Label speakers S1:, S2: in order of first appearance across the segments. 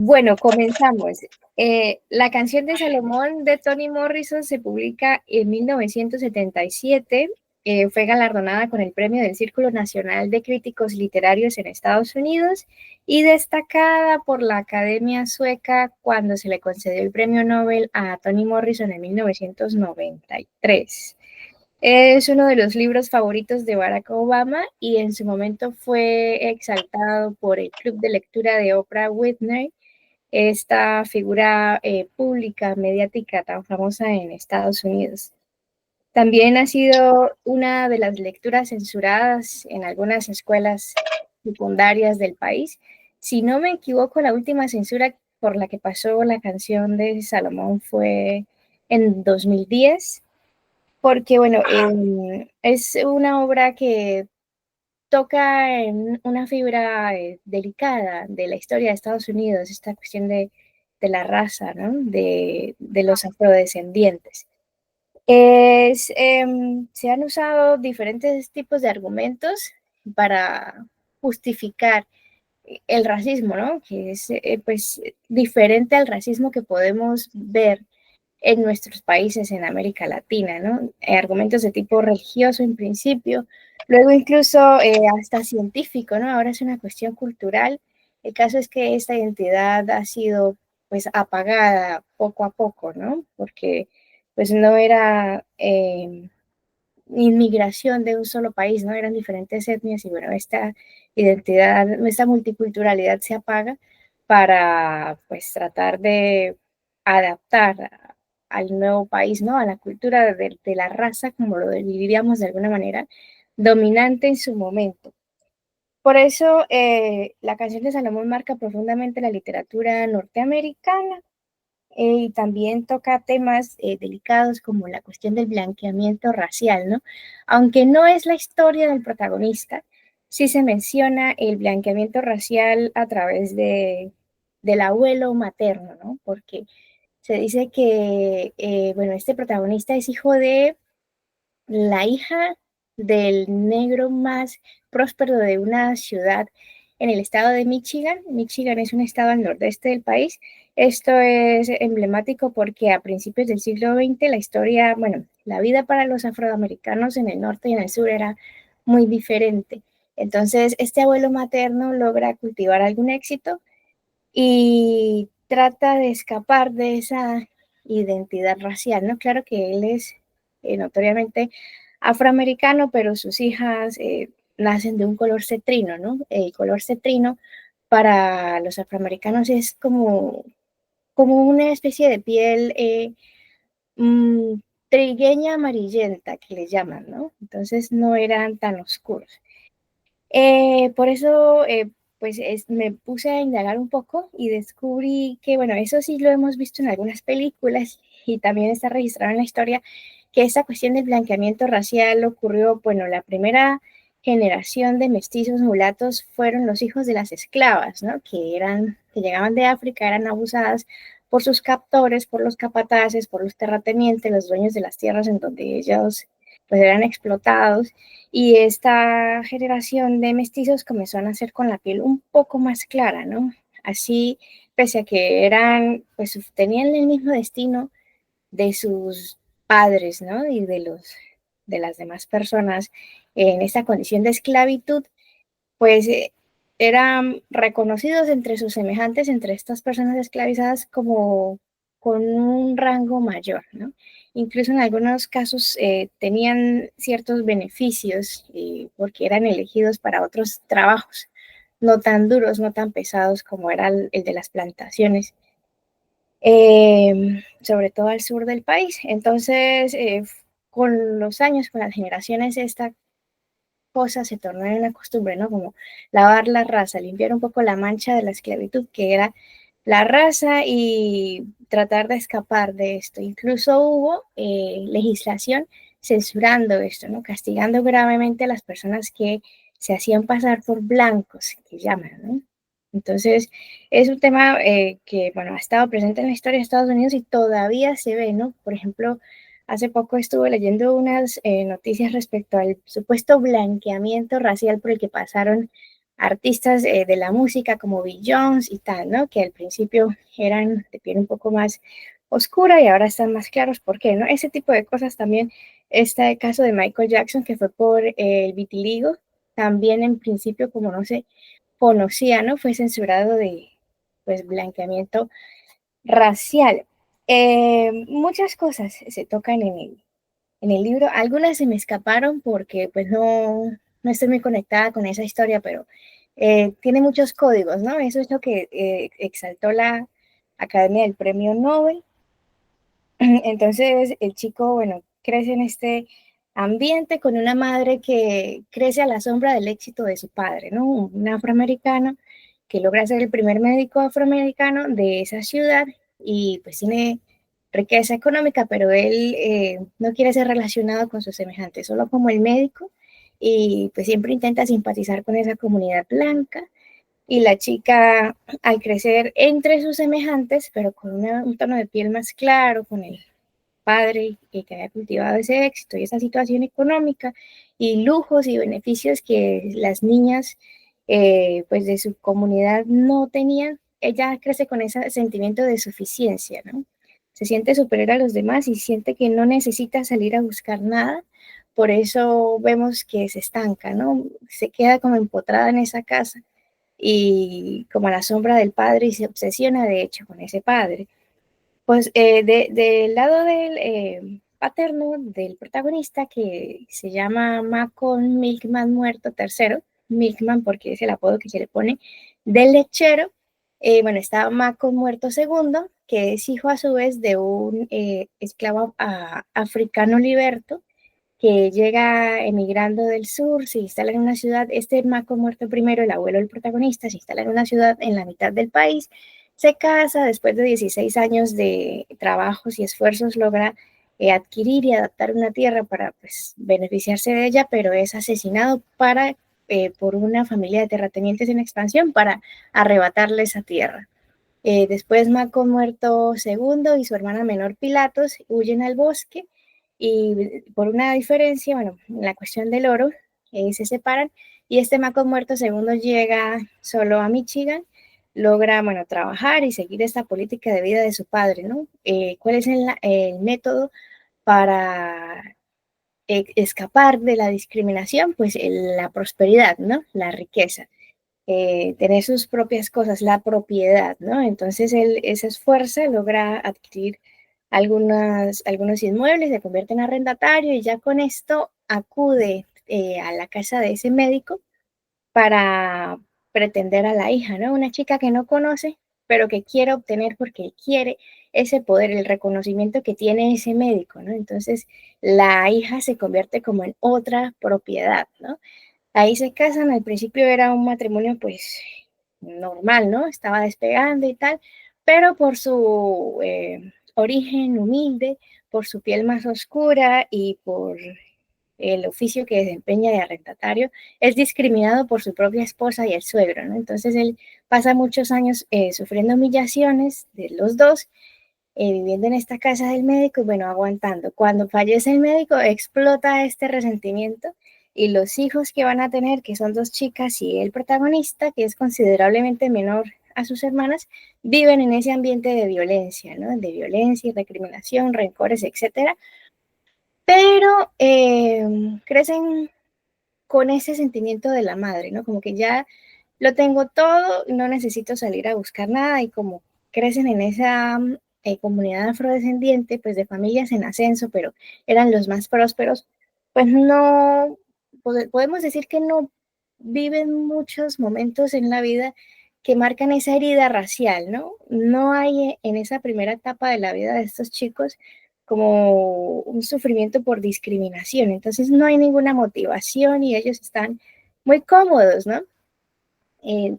S1: Bueno, comenzamos. La canción de Salomón de Toni Morrison se publica en 1977. Fue galardonada con el premio del Círculo Nacional de Críticos Literarios en Estados Unidos y destacada por la Academia Sueca cuando se le concedió el premio Nobel a Toni Morrison en 1993. Es uno de los libros favoritos de Barack Obama y en su momento fue exaltado por el Club de Lectura de Oprah Winfrey, esta figura pública, mediática tan famosa en Estados Unidos. También ha sido una de las lecturas censuradas en algunas escuelas secundarias del país. Si no me equivoco, la última censura por la que pasó la canción de Salomón fue en 2010, porque bueno, es una obra que toca en una fibra delicada de la historia de Estados Unidos, esta cuestión de la raza, ¿no? De los afrodescendientes. Se han usado diferentes tipos de argumentos para justificar el racismo, ¿no? Que es pues diferente al racismo que podemos ver en nuestros países en América Latina, ¿no? Argumentos de tipo religioso en principio, luego incluso hasta científico, ¿no? Ahora es una cuestión cultural. El caso es que esta identidad ha sido pues apagada poco a poco, ¿no? Porque pues no era inmigración de un solo país, ¿no? Eran diferentes etnias y bueno, esta identidad, esta multiculturalidad se apaga para pues tratar de adaptar al nuevo país, ¿no? A la cultura de la raza, como lo diríamos de alguna manera, dominante en su momento. Por eso la canción de Salomón marca profundamente la literatura norteamericana y también toca temas delicados como la cuestión del blanqueamiento racial, ¿no? Aunque no es la historia del protagonista, sí se menciona el blanqueamiento racial a través del abuelo materno, ¿no? Porque se dice que, bueno, este protagonista es hijo de la hija del negro más próspero de una ciudad en el estado de Michigan. Michigan es un estado al nordeste del país. Esto es emblemático porque a principios del siglo XX la historia, bueno, la vida para los afroamericanos en el norte y en el sur era muy diferente. Entonces, este abuelo materno logra cultivar algún éxito y trata de escapar de esa identidad racial, ¿no? Claro que él es notoriamente afroamericano, pero sus hijas nacen de un color cetrino, ¿no? El color cetrino para los afroamericanos es como una especie de piel mmm, trigueña amarillenta que le llaman, ¿no? Entonces no eran tan oscuros. Por eso, pues me puse a indagar un poco y descubrí que, bueno, eso sí lo hemos visto en algunas películas y también está registrado en la historia, que esta cuestión del blanqueamiento racial ocurrió, bueno, la primera generación de mestizos mulatos fueron los hijos de las esclavas, ¿no? Que llegaban de África, eran abusadas por sus captores, por los capataces, por los terratenientes, los dueños de las tierras en donde ellos pues eran explotados y esta generación de mestizos comenzó a nacer con la piel un poco más clara, ¿no? Así, pese a que eran, pues tenían el mismo destino de sus padres, ¿no? Y de las demás personas en esta condición de esclavitud, pues eran reconocidos entre sus semejantes, entre estas personas esclavizadas, como con un rango mayor, ¿no? Incluso en algunos casos tenían ciertos beneficios porque eran elegidos para otros trabajos, no tan duros, no tan pesados como era el de las plantaciones, sobre todo al sur del país. Entonces, con los años, con las generaciones, esta cosa se tornó en una costumbre, ¿no? Como lavar la raza, limpiar un poco la mancha de la esclavitud que era la raza y tratar de escapar de esto. Incluso hubo legislación censurando esto, ¿no? Castigando gravemente a las personas que se hacían pasar por blancos, que llaman, ¿no? Entonces, es un tema que, bueno, ha estado presente en la historia de Estados Unidos y todavía se ve, ¿no? Por ejemplo, hace poco estuve leyendo unas noticias respecto al supuesto blanqueamiento racial por el que pasaron artistas de la música como Bill Jones y tal, ¿no? Que al principio eran de piel un poco más oscura y ahora están más claros. ¿Por qué? ¿No? Ese tipo de cosas también. Está el caso de Michael Jackson, que fue por el vitiligo. También en principio, como no se conocía, ¿no? Fue censurado de, pues, blanqueamiento racial. Muchas cosas se tocan en el libro. Algunas se me escaparon porque pues no estoy muy conectada con esa historia, pero tiene muchos códigos, ¿no? Eso es lo que exaltó la Academia del Premio Nobel. Entonces el chico, bueno, crece en este ambiente con una madre que crece a la sombra del éxito de su padre, ¿no? Un afroamericano que logra ser el primer médico afroamericano de esa ciudad y pues tiene riqueza económica, pero él no quiere ser relacionado con sus semejantes, solo como el médico y pues siempre intenta simpatizar con esa comunidad blanca y la chica al crecer entre sus semejantes, pero con un tono de piel más claro, con el padre que había cultivado ese éxito y esa situación económica y lujos y beneficios que las niñas pues de su comunidad no tenían, ella crece con ese sentimiento de suficiencia, ¿no? Se siente superior a los demás y siente que no necesita salir a buscar nada, por eso vemos que se estanca, ¿no? Se queda como empotrada en esa casa y como a la sombra del padre y se obsesiona de hecho con ese padre. Pues del lado del paterno del protagonista, que se llama Macon Milkman Muerto tercero, Milkman porque es el apodo que se le pone, del lechero, bueno, está Macon Muerto segundo, que es hijo a su vez de un esclavo africano liberto, que llega emigrando del sur, se instala en una ciudad, este Mako muerto primero, el abuelo del protagonista, se instala en una ciudad en la mitad del país, se casa, después de 16 años de trabajos y esfuerzos logra adquirir y adaptar una tierra para pues, beneficiarse de ella, pero es asesinado por una familia de terratenientes en expansión para arrebatarle esa tierra. Después Maco muerto segundo y su hermana menor Pilatos huyen al bosque y por una diferencia, bueno, en la cuestión del oro, se separan y este Maco muerto segundo llega solo a Michigan, logra, bueno, trabajar y seguir esta política de vida de su padre, ¿no? ¿Cuál es el método para escapar de la discriminación? Pues la prosperidad, ¿no? La riqueza, tener sus propias cosas, la propiedad, ¿no? Entonces él se esfuerza, logra adquirir algunos inmuebles, se convierte en arrendatario y ya con esto acude a la casa de ese médico para pretender a la hija, ¿no? Una chica que no conoce, pero que quiere obtener porque quiere ese poder, el reconocimiento que tiene ese médico, ¿no? Entonces la hija se convierte como en otra propiedad, ¿no? Ahí se casan, al principio era un matrimonio pues normal, ¿no? Estaba despegando y tal, pero por su origen humilde, por su piel más oscura y por el oficio que desempeña de arrendatario, es discriminado por su propia esposa y el suegro, ¿no? Entonces él pasa muchos años sufriendo humillaciones de los dos, viviendo en esta casa del médico y bueno, aguantando. Cuando fallece el médico, explota este resentimiento y los hijos que van a tener, que son dos chicas y el protagonista, que es considerablemente menor a sus hermanas, viven en ese ambiente de violencia, ¿no? De violencia y recriminación, rencores, etcétera. Pero crecen con ese sentimiento de la madre, ¿no? Como que ya lo tengo todo, no necesito salir a buscar nada y como crecen en esa comunidad afrodescendiente, pues de familias en ascenso, pero eran los más prósperos, pues no, podemos decir que no viven muchos momentos en la vida que marcan esa herida racial, ¿no? No hay en esa primera etapa de la vida de estos chicos como un sufrimiento por discriminación, entonces no hay ninguna motivación y ellos están muy cómodos, ¿no?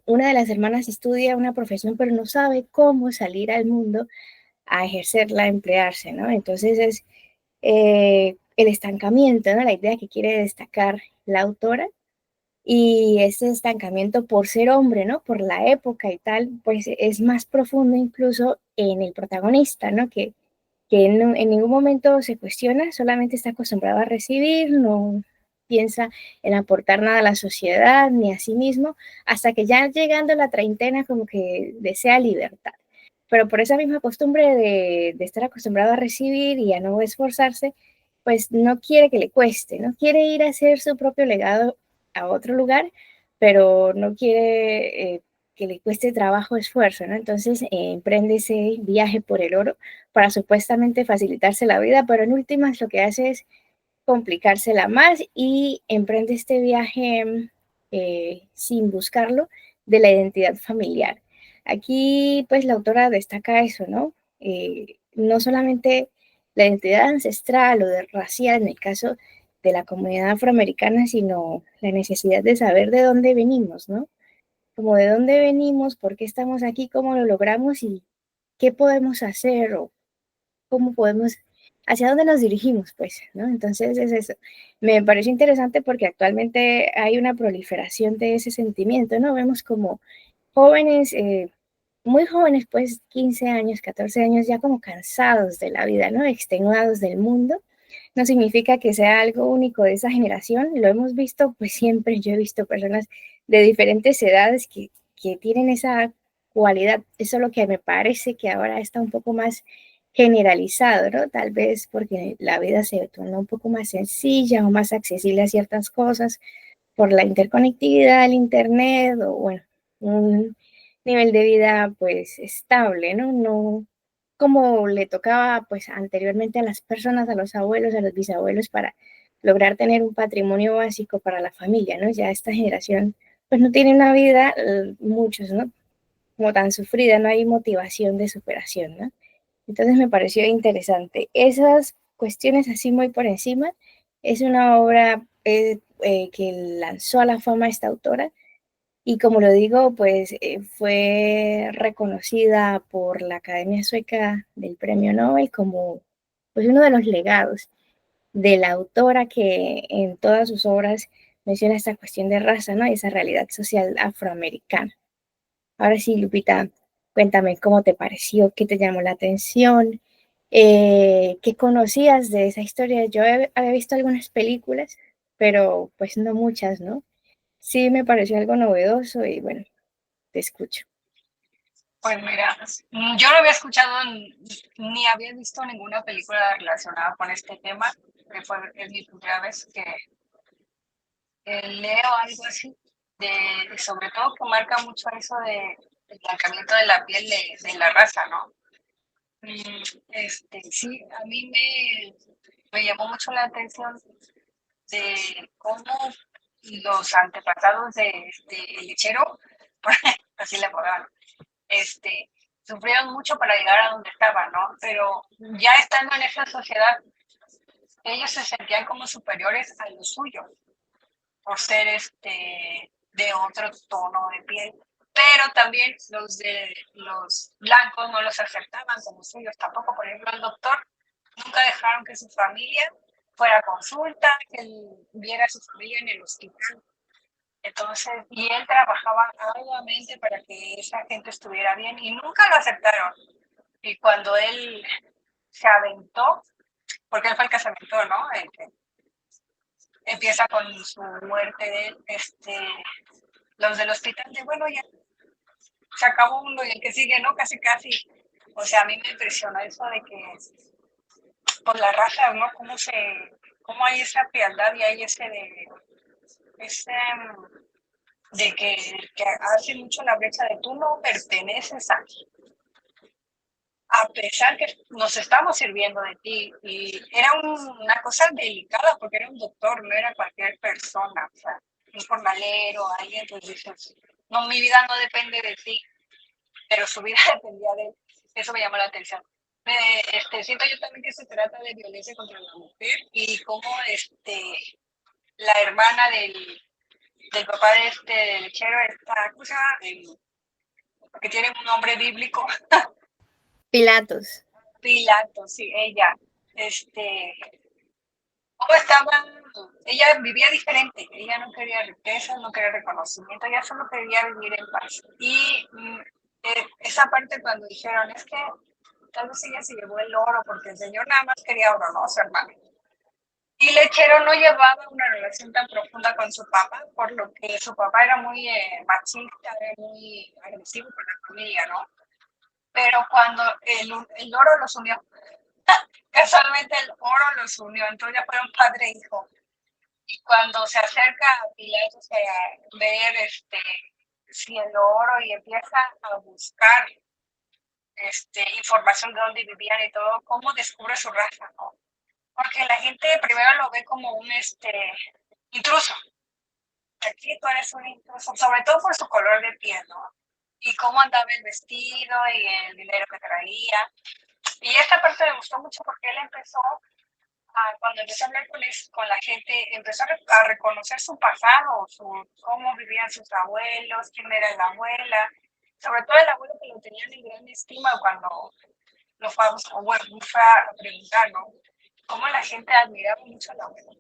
S1: Una de las hermanas estudia una profesión, pero no sabe cómo salir al mundo a ejercerla, a emplearse, ¿no? Entonces es el estancamiento, ¿no? La idea que quiere destacar la autora y ese estancamiento por ser hombre, ¿no? Por la época y tal, pues es más profundo incluso en el protagonista, ¿no? Que en ningún momento se cuestiona, solamente está acostumbrado a recibir, no, piensa en aportar nada a la sociedad ni a sí mismo, hasta que ya llegando a la treintena como que desea libertad. Pero por esa misma costumbre de estar acostumbrado a recibir y a no esforzarse, pues no quiere que le cueste, no quiere ir a hacer su propio legado a otro lugar, pero no quiere que le cueste trabajo, esfuerzo, ¿no? Entonces emprende ese viaje por el oro para supuestamente facilitarse la vida, pero en últimas lo que hace es complicársela más y emprende este viaje sin buscarlo de la identidad familiar. Aquí, pues, la autora destaca eso, ¿no? No solamente la identidad ancestral o de racial en el caso de la comunidad afroamericana, sino la necesidad de saber de dónde venimos, ¿no? Como de dónde venimos, por qué estamos aquí, cómo lo logramos y qué podemos hacer o cómo podemos, hacia dónde nos dirigimos, pues, ¿no? Entonces es eso. Me parece interesante porque actualmente hay una proliferación de ese sentimiento, ¿no? Vemos como jóvenes, muy jóvenes, pues 15 años, 14 años, ya como cansados de la vida, ¿no? Extenuados del mundo. No significa que sea algo único de esa generación, lo hemos visto, pues siempre yo he visto personas de diferentes edades que tienen esa cualidad. Eso es lo que me parece que ahora está un poco más generalizado, ¿no? Tal vez porque la vida se torna un poco más sencilla o más accesible a ciertas cosas por la interconectividad, el internet o bueno, un nivel de vida pues estable, ¿no? No como le tocaba pues anteriormente a las personas, a los abuelos, a los bisabuelos para lograr tener un patrimonio básico para la familia, ¿no? Ya esta generación pues no tiene una vida, muchos, ¿no? Como tan sufrida, no hay motivación de superación, ¿no? Entonces me pareció interesante. Esas cuestiones así muy por encima, es una obra que lanzó a la fama esta autora y como lo digo, pues fue reconocida por la Academia Sueca del Premio Nobel como pues, uno de los legados de la autora que en todas sus obras menciona esta cuestión de raza, ¿no? Y esa realidad social afroamericana. Ahora sí, Lupita, cuéntame cómo te pareció, qué te llamó la atención, qué conocías de esa historia. Yo había visto algunas películas, pero pues no muchas, ¿no? Sí me pareció algo novedoso y bueno, te escucho.
S2: Pues mira, yo no había escuchado ni había visto ninguna película relacionada con este tema, que es mi primera vez que leo algo así, sobre todo que marca mucho eso del blanqueamiento de la piel de la raza, ¿no? Sí, a mí me llamó mucho la atención de cómo los antepasados de el lechero, así le apodaban, este, sufrieron mucho para llegar a donde estaban, ¿no? Pero ya estando en esa sociedad, ellos se sentían como superiores a los suyos por ser de otro tono de piel. Pero también los blancos no los aceptaban como suyos tampoco. Por ejemplo, el doctor nunca dejaron que su familia fuera a consulta, que él viera a su familia en el hospital. Entonces, y él trabajaba arduamente para que esa gente estuviera bien y nunca lo aceptaron. Y cuando él se aventó, porque él fue el que se aventó, ¿no? El que empieza con su muerte de él, los del hospital de, bueno, ya se acabó uno y el que sigue, ¿no? Casi, casi. O sea, a mí me impresionó eso de que, por la raza, ¿no? Cómo hay esa frialdad y hay ese que hace mucho la brecha de tú no perteneces a pesar que nos estamos sirviendo de ti. Y era una cosa delicada porque era un doctor, no era cualquier persona, o sea, un jornalero, alguien, pues dices, no, mi vida no depende de ti, pero su vida dependía de él. Eso me llamó la atención. Siento yo también que se trata de violencia contra la mujer y cómo la hermana del papá de del lechero, esta cosa, que tiene un nombre bíblico,
S1: Pilatos.
S2: Pilato, sí, ella, cómo estaba, ella vivía diferente, ella no quería riqueza, no quería reconocimiento, ella solo quería vivir en paz. Y esa parte cuando dijeron, es que tal vez ella se llevó el oro, porque el Señor nada más quería oro, ¿no? Su hermano. Y Lechero no llevaba una relación tan profunda con su papá, por lo que su papá era muy machista, era muy agresivo con la familia, ¿no? Pero cuando el oro los unió, casualmente el oro los unió, entonces ya fueron padre e hijo. Y cuando se acerca a Pilatos a ver si el oro y empieza a buscar información de dónde vivían y todo, cómo descubre su raza, ¿no? Porque la gente primero lo ve como un intruso. Aquí tú eres un intruso, sobre todo por su color de piel, ¿no? Y cómo andaba el vestido y el dinero que traía. Y esta parte me gustó mucho porque él empezó, cuando empezó a hablar con la gente, empezó a reconocer su pasado, cómo vivían sus abuelos, quién era la abuela, sobre todo el abuelo que lo tenían en gran estima cuando lo fue a preguntar, ¿no? Cómo la gente admiraba mucho al abuelo.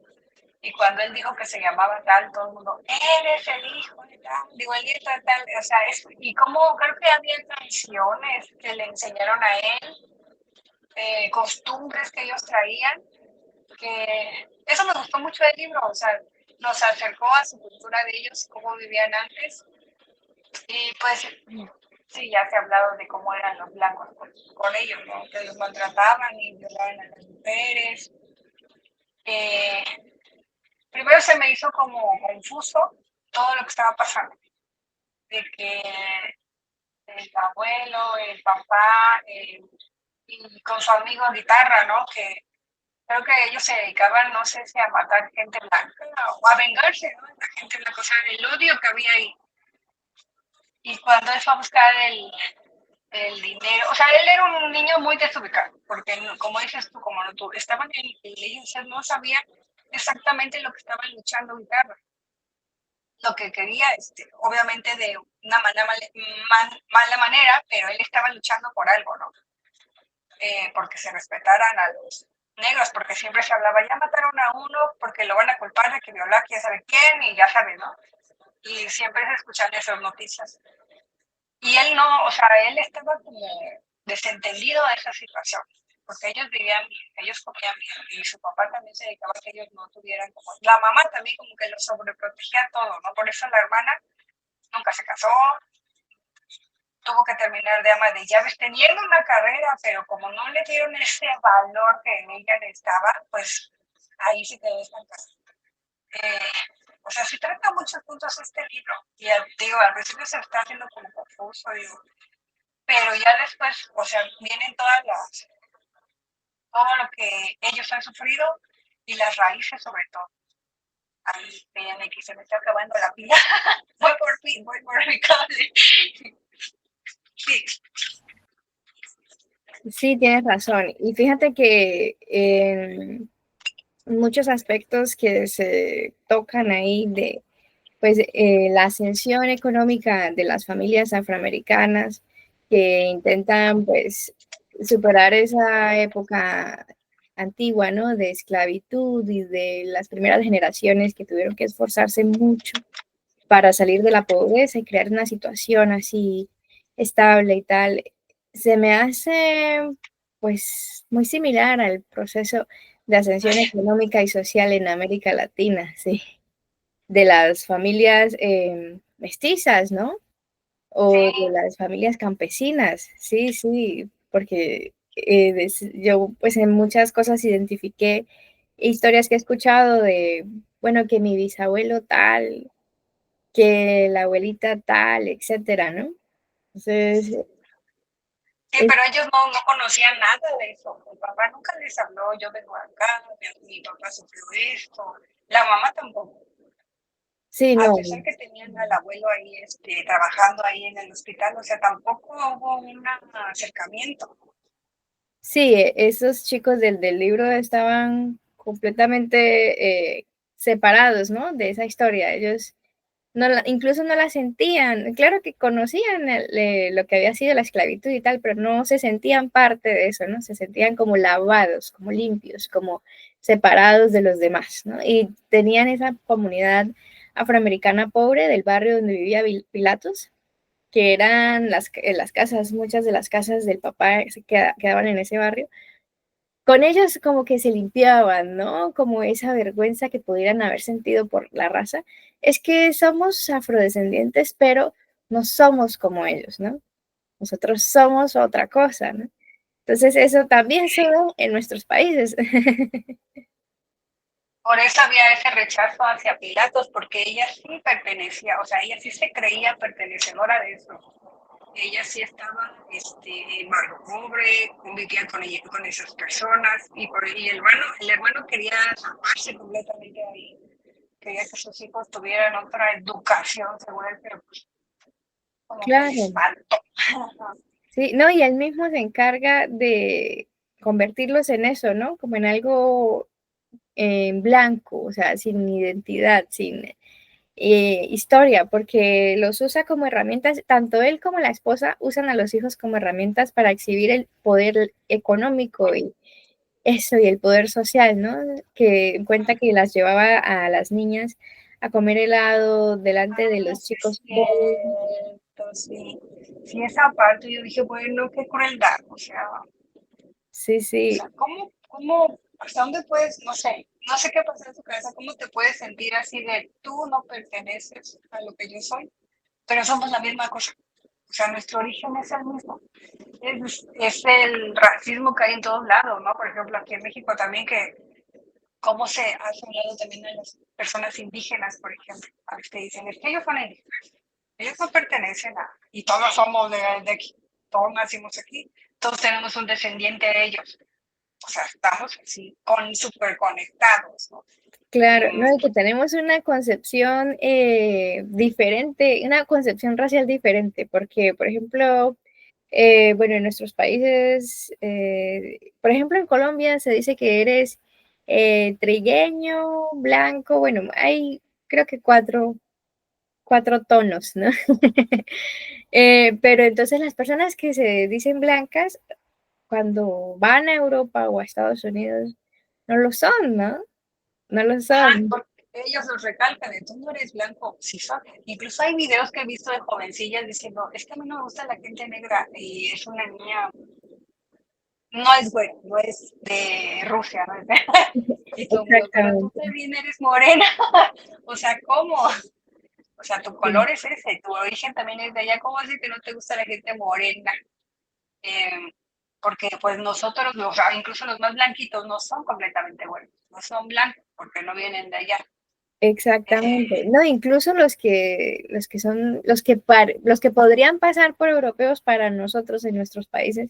S2: Y cuando él dijo que se llamaba tal, todo el mundo, eres el hijo de tal, digo, el nieto de tal, o sea, y como creo que había tradiciones que le enseñaron a él, costumbres que ellos traían, que eso me gustó mucho del libro, o sea, nos acercó a su cultura de ellos, cómo vivían antes, y pues sí, ya se ha hablado de cómo eran los blancos con ellos, ¿no? Que los maltrataban y violaban a las mujeres. Eh, Primero se me hizo como confuso todo lo que estaba pasando, de que el abuelo, el papá, y con su amigo guitarra, ¿no? Que creo que ellos se dedicaban, no sé si a matar gente blanca o a vengarse, ¿no? La gente blanca, o sea, el odio que había ahí. Y cuando él fue a buscar el dinero, o sea, él era un niño muy desubicado, porque como dices tú, como no, tú, estaban en ellos no sabían exactamente lo que estaban luchando guitarra. Lo que quería, obviamente de una mala manera, pero él estaba luchando por algo, ¿no? Porque se respetaran a los negros, porque siempre se hablaba, ya mataron a uno porque lo van a culpar de que violó a quién sabe quién, y ya sabes, ¿no? Y siempre se escuchan esas noticias. Y él no, o sea, él estaba como desentendido de esa situación, porque ellos vivían bien, ellos comían bien, y su papá también se dedicaba a que ellos no tuvieran como, la mamá también como que lo sobreprotegía todo, ¿no? Por eso la hermana nunca se casó, tuvo que terminar de ama de llaves teniendo una carrera, pero como no le dieron ese valor que en ella necesitaba, pues ahí se quedó estancada. Eh, o sea, sí trata muchos puntos este libro. Y digo, al principio se está haciendo como confuso, digo, pero ya después, o sea, vienen todo lo que ellos han sufrido y las raíces sobre todo. Ahí, espérenme que se me está acabando la pila. Voy por mi cable. Sí.
S1: Sí, tienes razón. Y fíjate que muchos aspectos que se tocan ahí de pues la ascensión económica de las familias afroamericanas que intentan pues superar esa época antigua, ¿no? De esclavitud y de las primeras generaciones que tuvieron que esforzarse mucho para salir de la pobreza y crear una situación así estable y tal, se me hace pues muy similar al proceso de ascensión económica y social en América Latina, sí, de las familias mestizas, ¿no? O de
S2: Sí,
S1: las familias campesinas, sí, sí, porque yo pues en muchas cosas identifiqué historias que he escuchado de, bueno, que mi bisabuelo tal, que la abuelita tal, etcétera, ¿no? Entonces,
S2: sí,
S1: es,
S2: pero ellos no conocían nada de eso. El papá nunca les habló, yo vengo acá, mi papá sufrió esto. La mamá tampoco.
S1: sí,
S2: A
S1: no,
S2: pesar que tenían al abuelo ahí trabajando ahí en el hospital, o sea, tampoco hubo un acercamiento.
S1: sí, esos chicos del libro estaban completamente separados, ¿no? De esa historia. Ellos no incluso no la sentían. Claro que conocían lo que había sido la esclavitud y tal, pero no se sentían parte de eso, ¿no? Se sentían como lavados, como limpios, como separados de los demás, ¿no? Y tenían esa comunidad afroamericana pobre del barrio donde vivía Pilatos, que eran las casas, muchas de las casas del papá se quedaban en ese barrio, con ellos como que se limpiaban, ¿no? Como esa vergüenza que pudieran haber sentido por la raza. Es que somos afrodescendientes, pero no somos como ellos, ¿no? Nosotros somos otra cosa, ¿no? Entonces eso también se ve en nuestros países.
S2: Por eso había ese rechazo hacia Pilatos, porque ella sí pertenecía, o sea, ella sí se creía pertenecedora de eso. Ella sí estaba en barrio pobre, convivía con esas personas, y el hermano quería zafarse completamente de ahí, quería que sus hijos tuvieran otra educación, según él, pero pues como que les
S1: Claro,
S2: faltó.
S1: sí, no, y él mismo se encarga de convertirlos en eso, ¿no? Como en algo en blanco, o sea, sin identidad, sin historia, porque los usa como herramientas, tanto él como la esposa usan a los hijos como herramientas para exhibir el poder económico y eso, y el poder social, ¿no? Que en cuenta que las llevaba a las niñas a comer helado delante de
S2: Ah,
S1: los
S2: sí es
S1: chicos pobres.
S2: cierto, sí. Sí, esa parte yo dije, bueno, qué crueldad,
S1: Sí, sí,
S2: hasta dónde puedes, no sé qué pasa en tu cabeza, cómo te puedes sentir así de tú no perteneces a lo que yo soy, pero somos la misma cosa. O sea, nuestro origen es el mismo. Es el racismo que hay en todos lados, ¿no? Por ejemplo, aquí en México también, que cómo se ha hablado también a las personas indígenas, por ejemplo. A los que dicen, es que ellos son indígenas, ellos no pertenecen y todos somos de aquí, todos nacimos aquí, todos tenemos un descendiente de ellos. O sea, estamos así, súper conectados, ¿no?
S1: claro, no,
S2: Mm,
S1: y que tenemos una concepción diferente, una concepción racial diferente, porque, por ejemplo, bueno, en nuestros países, por ejemplo, en Colombia se dice que eres trigueño, blanco, bueno, hay creo que cuatro tonos, ¿no? Pero entonces las personas que se dicen blancas, cuando van a Europa o a Estados Unidos, no lo son, ¿no? No lo son.
S2: porque ellos los recalcan, tú no eres blanco, sí son. Incluso hay videos que he visto de jovencillas diciendo, es que a mí no me gusta la gente negra, y es una niña, no es güera, no es de Rusia, ¿no? Y todo el mundo, pero tú
S1: Exactamente.
S2: también eres morena. O sea, ¿cómo? O sea, tu
S1: Sí.
S2: color es ese, tu origen también es de allá. ¿Cómo así que no te gusta la gente morena? Eh, Porque pues nosotros, incluso los más blanquitos, no son completamente buenos, no son blancos, porque no vienen de allá.
S1: Exactamente.
S2: Eh,
S1: No, incluso los que podrían pasar por europeos para nosotros en nuestros países,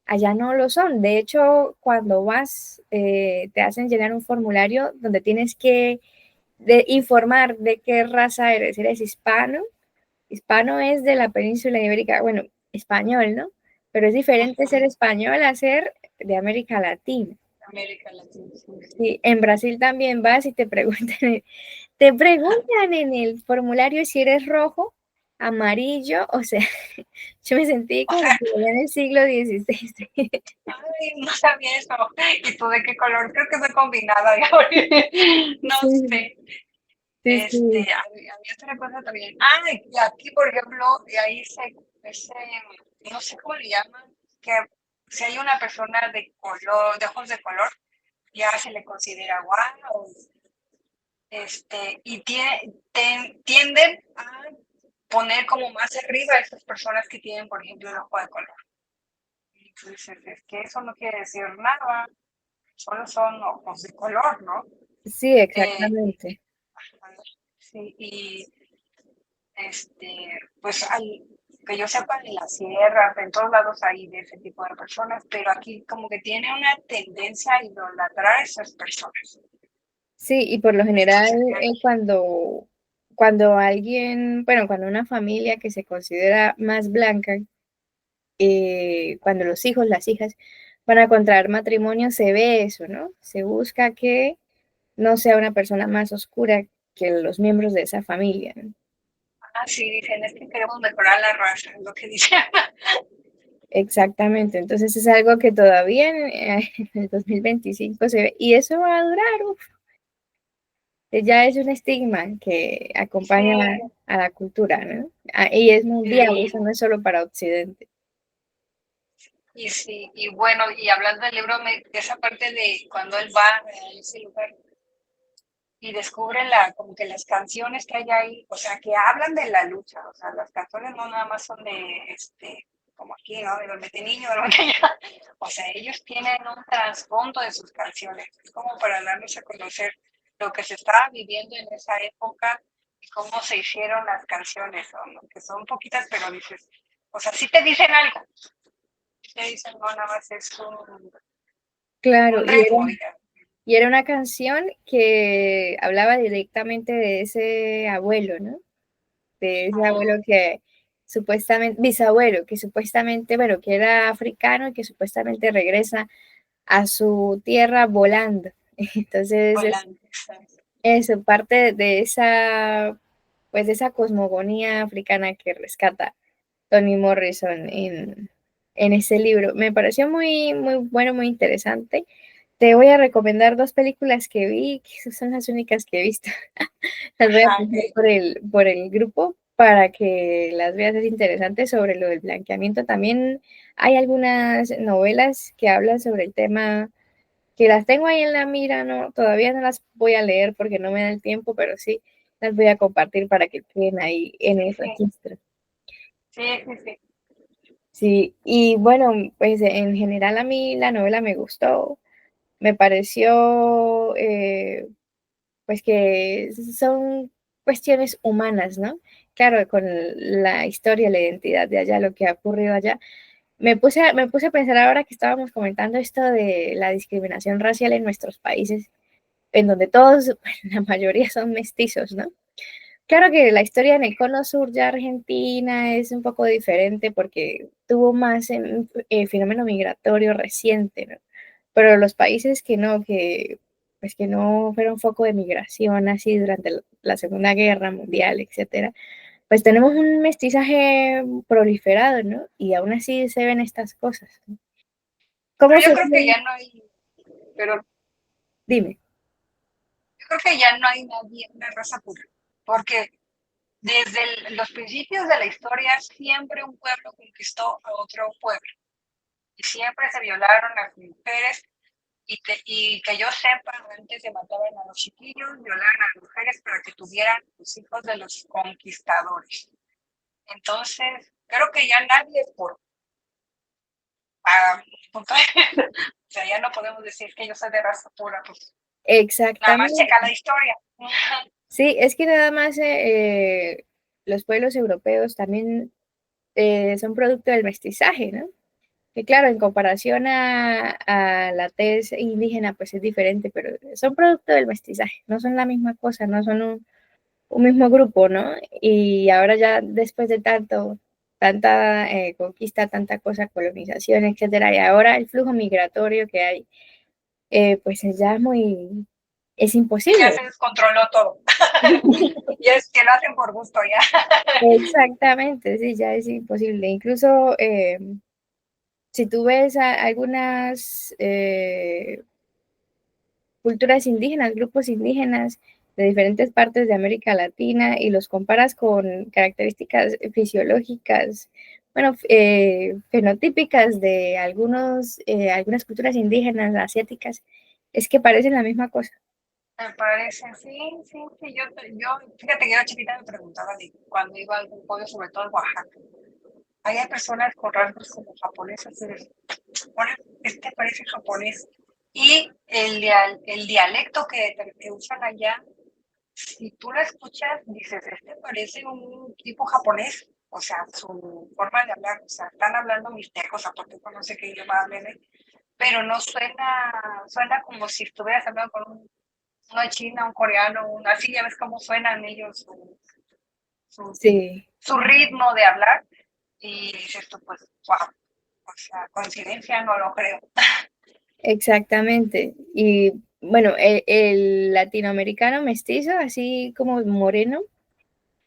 S1: allá no lo son. De hecho, cuando vas, te hacen llenar un formulario donde tienes que informar de qué raza eres. ¿Eres hispano? Hispano es de la península ibérica, bueno, español, ¿no? Pero es diferente ser español a ser de América Latina.
S2: América Latina, sí, sí.
S1: Sí, en Brasil también vas y te preguntan en el formulario si eres rojo, amarillo, o sea, yo me sentí
S2: O
S1: como
S2: sea,
S1: que en el siglo XVI.
S2: ay, no sabía eso. ¿Y tú de qué color? Creo que soy combinada. No
S1: Sí,
S2: sé.
S1: sí, sí.
S2: Había otra cosa también. Ah, y aquí, por ejemplo, de ahí ese, no sé cómo le llaman, que si hay una persona de color, de ojos de color, ya se le considera guau, y tienden a poner como más arriba a esas personas que tienen, por ejemplo, el ojo de color. Y tú dices, es que eso no quiere decir nada, solo son ojos de color, ¿no?
S1: Sí,
S2: Eh,
S1: exactamente.
S2: sí, y pues que yo sepa, en la sierra, en todos lados hay de ese tipo de personas, pero aquí como que tiene una tendencia a idolatrar a esas personas.
S1: Sí, y por lo general
S2: Entonces, ya,
S1: cuando alguien, bueno, cuando una familia que se considera más blanca, cuando los hijos, las hijas van a contraer matrimonio, se ve eso, ¿no? Se busca que no sea una persona más oscura que los miembros de esa familia, ¿no?
S2: sí, dicen, es que queremos mejorar la raza, es lo que dicen.
S1: Exactamente, entonces es algo que todavía en el 2025 se ve, y eso va a durar, uf, ya es un estigma que acompaña
S2: Sí,
S1: a la cultura, ¿no? Y es mundial,
S2: sí,
S1: eso no es solo para Occidente.
S2: Y sí, y bueno, y hablando del libro, esa parte de cuando él va a ese lugar y descubre como que las canciones que hay ahí, o sea, que hablan de la lucha, o sea, las canciones no nada más son de, como aquí, ¿no? De los mete niños, de los o sea, ellos tienen un trasfondo de sus canciones, es como para darnos a conocer lo que se estaba viviendo en esa época y cómo se hicieron las canciones, ¿no? Que son poquitas, pero dices, o sea, sí te dicen algo, sí te dicen, no, nada más es
S1: Claro,
S2: un ritmo, digamos.
S1: y era una canción que hablaba directamente de ese abuelo, ¿no? De ese abuelo que supuestamente, bisabuelo, que supuestamente, bueno, que era africano y que supuestamente regresa a su tierra volando. Entonces,
S2: Volante,
S1: eso parte de esa, pues de esa cosmogonía africana que rescata Toni Morrison en ese libro. Me pareció muy, muy bueno, muy interesante. Te voy a recomendar dos películas que vi, que son las únicas que he visto. Las voy a
S2: ajá,
S1: poner por el grupo para que las veas. Es interesante sobre lo del blanqueamiento. También hay algunas novelas que hablan sobre el tema, que las tengo ahí en la mira, no, todavía no las voy a leer porque no me da el tiempo, pero sí las voy a compartir para que queden ahí en el
S2: sí,
S1: registro.
S2: sí, sí, sí.
S1: Sí, y bueno, pues en general a mí la novela me gustó, me pareció pues que son cuestiones humanas, ¿no? Claro, con la historia, la identidad de allá, lo que ha ocurrido allá. Me puse a pensar ahora que estábamos comentando esto de la discriminación racial en nuestros países, en donde todos, la mayoría son mestizos, ¿no? Claro que la historia en el cono sur ya Argentina es un poco diferente porque tuvo más fenómeno migratorio reciente, ¿no? Pero los países que no, que pues que no fueron foco de migración así durante la Segunda Guerra Mundial, etcétera, pues tenemos un mestizaje proliferado, ¿no? Y aún así se ven estas cosas. ¿Cómo
S2: Pero yo
S1: se
S2: creo que
S1: ve?
S2: ya no hay, pero
S1: Dime.
S2: yo creo que ya no hay nadie, una raza pura, porque desde los principios de la historia siempre un pueblo conquistó a otro pueblo y siempre se violaron a las mujeres y que yo sepa, antes de mataban a los chiquillos, violaban a las mujeres para que tuvieran los hijos de los conquistadores. Entonces, creo que ya nadie es por... o sea, ya no podemos decir que yo soy de raza pura, pues nada más checa
S1: Exactamente.
S2: la historia.
S1: Sí, es que nada más los pueblos europeos también son producto del mestizaje, ¿no? Que claro, en comparación a la tez indígena, pues es diferente, pero son producto del mestizaje, no son la misma cosa, no son un mismo grupo, ¿no? Y ahora ya después de tanta conquista, tanta cosa, colonización, etcétera, y ahora el flujo migratorio que hay, pues es ya muy, es
S2: Ya
S1: imposible.
S2: se descontroló todo. Y es que lo hacen por gusto ya.
S1: Exactamente, sí, ya es imposible. Incluso si tú ves algunas culturas indígenas, grupos indígenas de diferentes partes de América Latina y los comparas con características fisiológicas, bueno, fenotípicas de algunas culturas indígenas asiáticas, es que parecen la misma cosa.
S2: Me parece, sí, sí, sí. Fíjate que yo chiquita me preguntaba de cuando iba a algún pueblo, sobre todo en Oaxaca. Había personas con rasgos como japoneses, así de, ahora, este parece japonés. Y el dialecto que usan allá, si tú lo escuchas, dices, este parece un tipo japonés, o sea, su forma de hablar, o sea, están hablando mixteco, o sea, porque no sé qué idioma hablen, pero no suena como si estuvieras hablando con una china, un coreano, así ya ves cómo suenan ellos, su,
S1: Sí,
S2: su ritmo de hablar, y dices tú, pues, wow, o sea, coincidencia no lo creo.
S1: exactamente. Y bueno, el latinoamericano mestizo, así como moreno,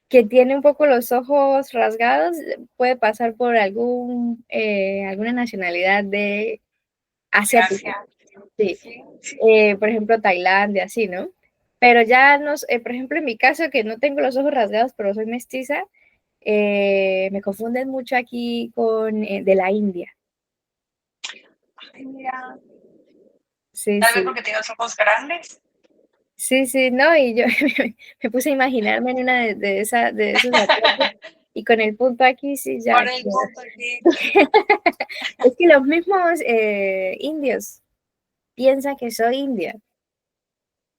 S1: que tiene un poco los ojos rasgados, puede pasar por alguna nacionalidad de asiática,
S2: Gracias.
S1: sí.
S2: Sí, sí.
S1: Por ejemplo, Tailandia, así, ¿no? Pero ya, por ejemplo, en mi caso, que no tengo los ojos rasgados, pero soy mestiza, me confunden mucho aquí con de la India.
S2: Ay, mira,
S1: Sí,
S2: tal vez
S1: sí.
S2: porque tiene los ojos grandes.
S1: Sí, sí, no, y yo me puse a imaginarme en una de esos atrapos y con el punto aquí sí ya.
S2: Por el punto aquí, sí.
S1: Es que los mismos indios piensan que soy india.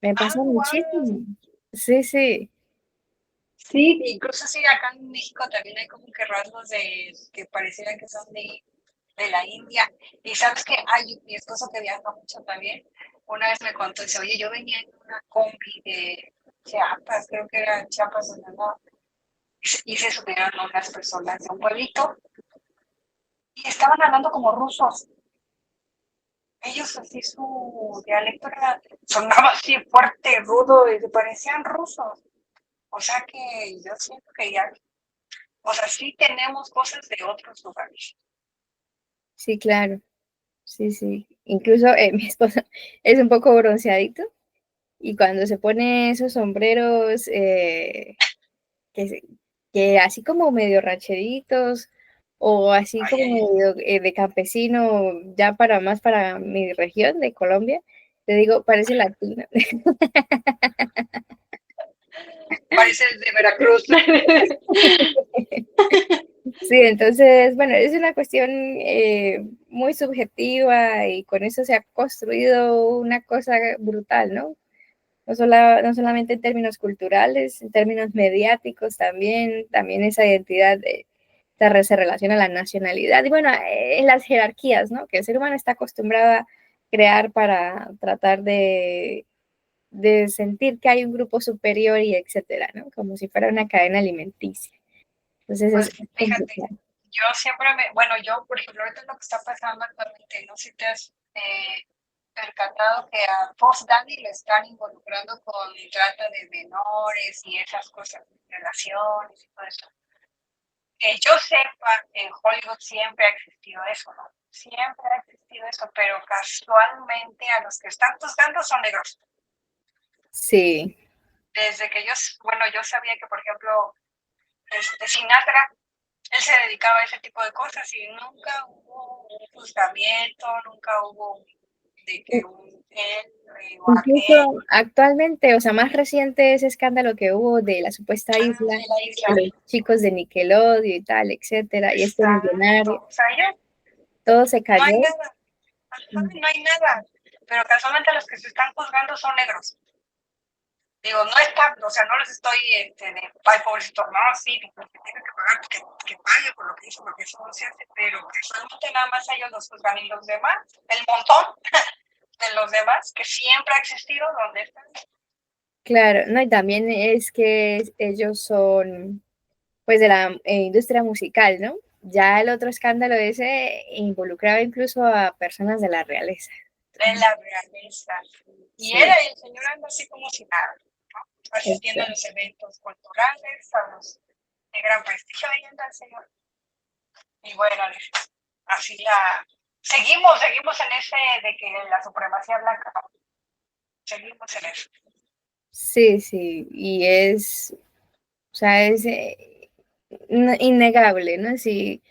S1: Me
S2: Ah,
S1: pasa
S2: wow.
S1: muchísimo. Sí, sí.
S2: Sí, incluso sí, acá en México también hay como que rasgos de que parecieran que son de la India. Y sabes que hay mi esposo que viaja mucho también. Una vez me contó, dice, oye, yo venía en una combi de Chiapas, creo que era Chiapas donde andaba, y se subieron unas personas de un pueblito y estaban hablando como rusos. Ellos así su dialecto sonaba así fuerte, rudo, y se parecían rusos. O sea que yo siento que ya, o sea, sí tenemos cosas de otros lugares.
S1: Sí, claro. Sí, sí. Incluso mi esposo es un poco bronceadito y cuando se pone esos sombreros que, que así como medio rancheritos o así
S2: Ay,
S1: como
S2: ay, ay.
S1: medio de campesino, ya para más para mi región de Colombia, te digo, parece latino.
S2: Parece de Veracruz.
S1: Sí, entonces, bueno, es una cuestión muy subjetiva y con eso se ha construido una cosa brutal, ¿no? No solamente en términos culturales, en términos mediáticos también, también esa identidad se relaciona a la nacionalidad y bueno, en las jerarquías, ¿no? Que el ser humano está acostumbrado a crear para tratar de sentir que hay un grupo superior y etcétera, ¿no? Como si fuera una cadena alimenticia. Entonces
S2: Pues
S1: es
S2: fíjate,
S1: complicado.
S2: yo siempre bueno, yo, por ejemplo, ahorita lo que está pasando actualmente, no sé si te has percatado que a Puff Daddy le están involucrando con trata de menores y esas cosas, relaciones y todo eso. Que yo sepa, en Hollywood siempre ha existido eso, ¿no? Siempre ha existido eso, pero casualmente a los que están juzgando son negros.
S1: Sí,
S2: Desde que yo, bueno, yo sabía que, por ejemplo, Sinatra, él se dedicaba a ese tipo de cosas y nunca hubo un juzgamiento, nunca hubo de que él o aquel,
S1: incluso actualmente, o sea, más reciente ese escándalo que hubo de la supuesta isla,
S2: de la isla.
S1: de los chicos de Nickelodeon y tal, etcétera, y este
S2: Exacto.
S1: millonario,
S2: O sea, ellos
S1: todo se
S2: no hay
S1: cayó.
S2: nada, ajá, no hay nada. Pero casualmente los que se están juzgando son negros. Digo, no está, o sea, no les estoy de, ay, pobrecito, no, sí, que tienen que pagar, que pague por lo que hizo, porque eso no se hace, pero casualmente nada más ellos los juzgan y los demás, el montón de los demás que siempre ha existido, ¿dónde están?
S1: Claro, no, y también es que ellos son, pues, de la industria musical, ¿no? Ya el otro escándalo ese involucraba incluso a personas de la realeza.
S2: De la realeza. Y
S1: Sí,
S2: era el señor anda así como si nada, ¿no? Asistiendo a
S1: exacto.
S2: los eventos culturales, a los de gran prestigio, ahí anda el señor. Y bueno, así seguimos en ese de que la supremacía blanca, ¿no? Seguimos en eso.
S1: Sí, sí, y es, o sea, es innegable, ¿no? Si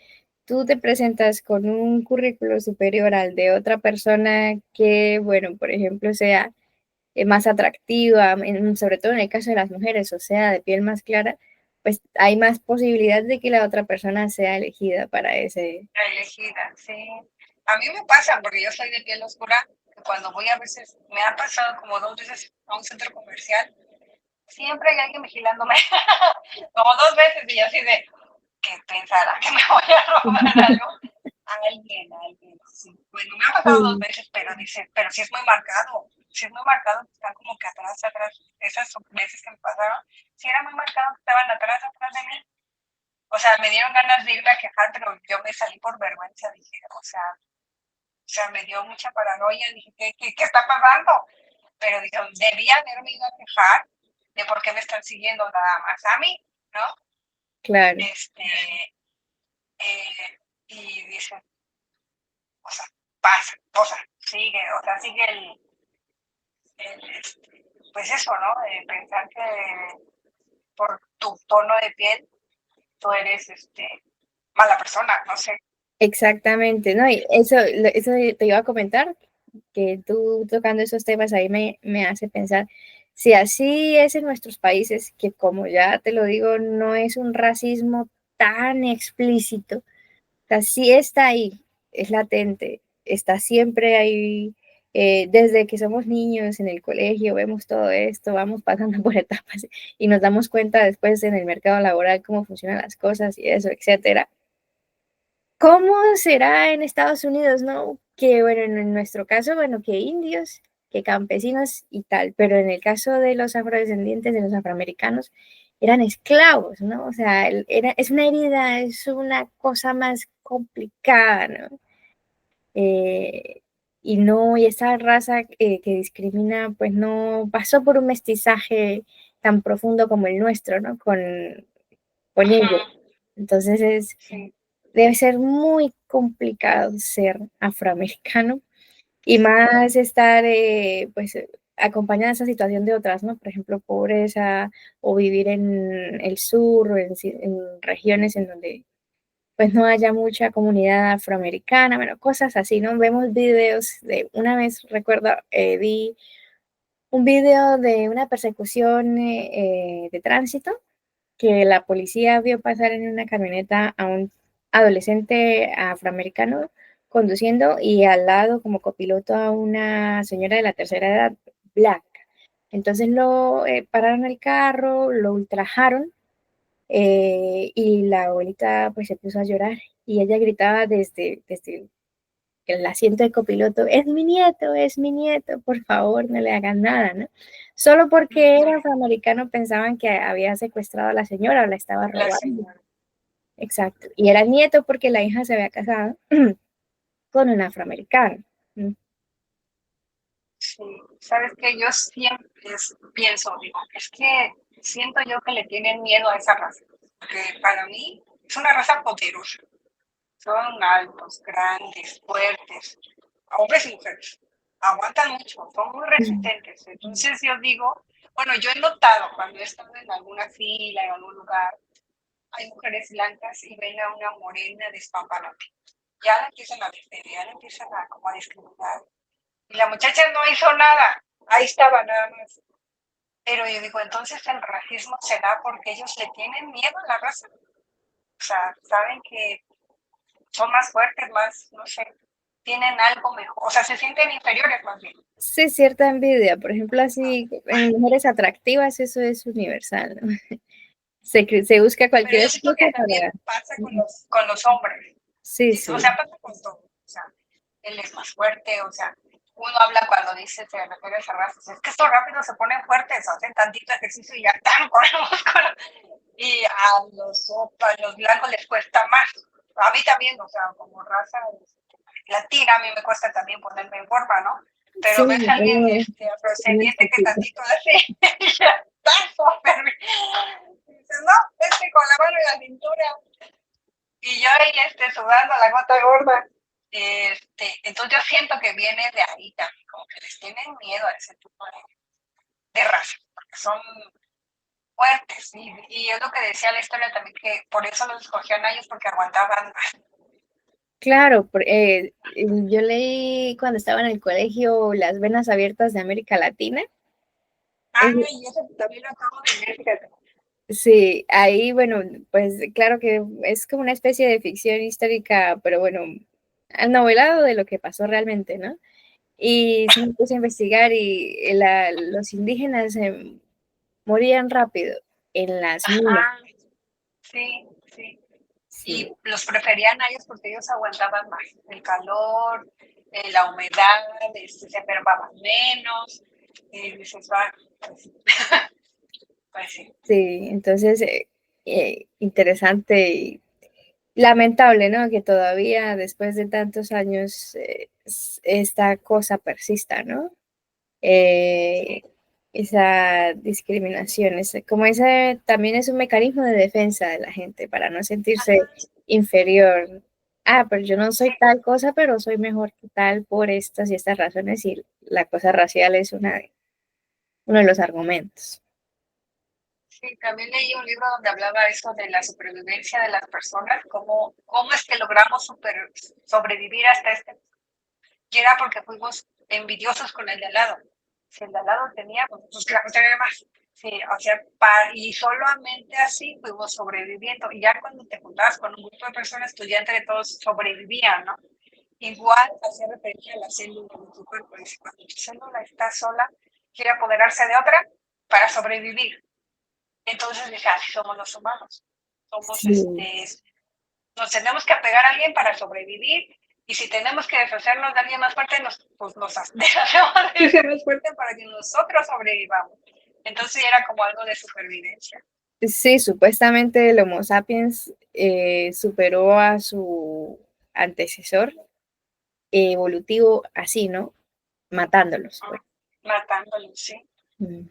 S1: tú te presentas con un currículo superior al de otra persona que, bueno, por ejemplo, sea más atractiva, sobre todo en el caso de las mujeres, o sea, de piel más clara, pues hay más posibilidad de que la otra persona sea elegida para ese.
S2: La elegida, sí. A mí me pasa, porque yo soy de piel oscura, que cuando voy a veces, me ha pasado como 2 veces a un centro comercial, siempre hay alguien vigilándome, como 2 veces, y yo así de, ¿qué pensará que me voy a robar algo? Alguien, sí. Bueno, me ha pasado dos
S1: Sí,
S2: veces, pero dice, pero sí es muy marcado, sí es muy marcado que están como que atrás, esas veces que me pasaron, sí era muy marcado que estaban atrás de mí. O sea, me dieron ganas de irme a quejar, pero yo me salí por vergüenza, dije, o sea, me dio mucha paranoia, dije, ¿qué está pasando? Pero dije, debía haberme ido a quejar de por qué me están siguiendo nada más a mí, ¿no?
S1: claro,
S2: Este, y dice, o sea, pasa, o sea, sigue pues eso, ¿no? De pensar que por tu tono de piel tú eres, mala persona, no sé.
S1: Exactamente, ¿no? Y eso te iba a comentar, que tú tocando esos temas ahí me hace pensar, si así es en nuestros países, que como ya te lo digo, no es un racismo tan explícito, o sea, sí está ahí, es latente, está siempre ahí, desde que somos niños en el colegio, vemos todo esto, vamos pasando por etapas y nos damos cuenta después en el mercado laboral cómo funcionan las cosas y eso, etcétera. ¿Cómo será en Estados Unidos, no? Que bueno, en nuestro caso, bueno, que indios, que campesinos y tal, pero en el caso de los afrodescendientes, de los afroamericanos, eran esclavos, ¿no? O sea, es una herida, es una cosa más complicada, ¿no? Eh, y no, y esa raza que discrimina, pues no pasó por un mestizaje tan profundo como el nuestro, ¿no? Con ellos.
S2: Ajá,
S1: Entonces
S2: sí.
S1: debe ser muy complicado ser afroamericano y más estar, pues, acompañada de esa situación de otras, ¿no? Por ejemplo, pobreza o vivir en el sur o en regiones en donde pues no haya mucha comunidad afroamericana, bueno, cosas así, ¿no? Vemos videos de, una vez recuerdo, vi un video de una persecución de tránsito que la policía vio pasar en una camioneta a un adolescente afroamericano conduciendo y al lado como copiloto a una señora de la tercera edad, black. Entonces lo pararon el carro, lo ultrajaron y la abuelita pues se puso a llorar y ella gritaba desde el asiento de copiloto, es mi nieto, por favor, no le hagan nada, ¿no? Solo porque era afroamericano pensaban que había secuestrado a la señora o la estaba
S2: La
S1: robando.
S2: señora.
S1: Exacto. Y era nieto porque la hija se había casado con un afroamericano.
S2: Sí, sabes que yo siempre pienso, digo, es que siento yo que le tienen miedo a esa raza, porque para mí es una raza poderosa. Son altos, grandes, fuertes, hombres y mujeres. Aguantan mucho, son muy resistentes. Entonces yo digo, bueno, yo he notado cuando he estado en alguna fila, en algún lugar, hay mujeres blancas y ven a una morena despampanante. Ya la empiezan a defender, ya la empiezan a como a discriminar. Y la muchacha no hizo nada, ahí estaba nada más. Pero yo digo, entonces el racismo se da porque ellos le tienen miedo a la raza. O sea, saben que son más fuertes, más, no sé, tienen algo mejor. O sea, se sienten inferiores más bien.
S1: Sí, cierta envidia. Por ejemplo, así en mujeres atractivas, eso es universal, ¿no? Se busca
S2: Pero
S1: cualquier
S2: yo siento
S1: excusa
S2: que también
S1: para...
S2: pasa con los hombres.
S1: Sí,
S2: Sí, o
S1: sí,
S2: sea, pasa con todo. O sea, él es más fuerte, o sea, uno habla cuando dice, se refiere a esa raza, es que estos rápidos se ponen fuertes, hacen tantito ejercicio y ya están con el músculo. Y a los blancos les cuesta más. A mí también, o sea, como raza latina, a mí me cuesta también ponerme en forma, ¿no?
S1: sí,
S2: Pero ves a alguien
S1: una
S2: afrodescendiente que
S1: estatura.
S2: tantito hace y ya está súper. Dices, no, con la mano en la cintura. Y yo ahí sudando la gota gorda. Entonces yo siento que viene de ahí también, como que les tienen miedo a ese tipo de raza, porque son fuertes. Y es lo que decía la historia también, que por eso los escogían a ellos, porque aguantaban más.
S1: Claro, yo leí cuando estaba en el colegio Las Venas Abiertas de América Latina.
S2: Ah,
S1: Es-
S2: y eso también lo acabo de ver, fíjate.
S1: sí, ahí, bueno, pues claro que es como una especie de ficción histórica, pero bueno, han novelado de lo que pasó realmente, ¿no? Y se me puse a investigar y los indígenas morían rápido en las minas.
S2: Ah, sí, sí.
S1: Sí,
S2: Y los preferían a ellos porque ellos aguantaban más el calor, la humedad, se enfermaban menos. Y dices, va, pues, pues sí.
S1: sí, entonces interesante y lamentable, ¿no? Que todavía después de tantos años esta cosa persista, ¿no? Eh,
S2: Sí.
S1: esa discriminación, como ese también es un mecanismo de defensa de la gente para no sentirse
S2: Ajá,
S1: inferior. Ah, pero yo no
S2: sí.
S1: soy tal cosa, pero soy mejor que tal por estas y estas razones y la cosa racial es uno de los argumentos.
S2: Sí, también leí un libro donde hablaba eso de la supervivencia de las personas, cómo es que logramos sobrevivir hasta este. Y era porque fuimos envidiosos con el de al lado. Si el de al lado tenía, pues nosotros queríamos tener más. Sí, o sea, y solamente así fuimos sobreviviendo. Y ya cuando te juntabas con un grupo de personas, tú ya entre todos sobrevivían, ¿no? Igual hacía referencia a la célula de tu cuerpo. Dice, cuando tu célula está sola, quiere apoderarse de otra para sobrevivir. Entonces dije, así somos los humanos. Somos,
S1: Sí,
S2: nos tenemos que apegar a alguien para sobrevivir y si tenemos que deshacernos de alguien más fuerte, pues nos deshacemos de ese más fuerte para que nosotros sobrevivamos. Entonces era como algo de supervivencia.
S1: sí, supuestamente el Homo sapiens superó a su antecesor evolutivo así, ¿no? Matándolos, pues.
S2: Matándolos, sí.
S1: Mm.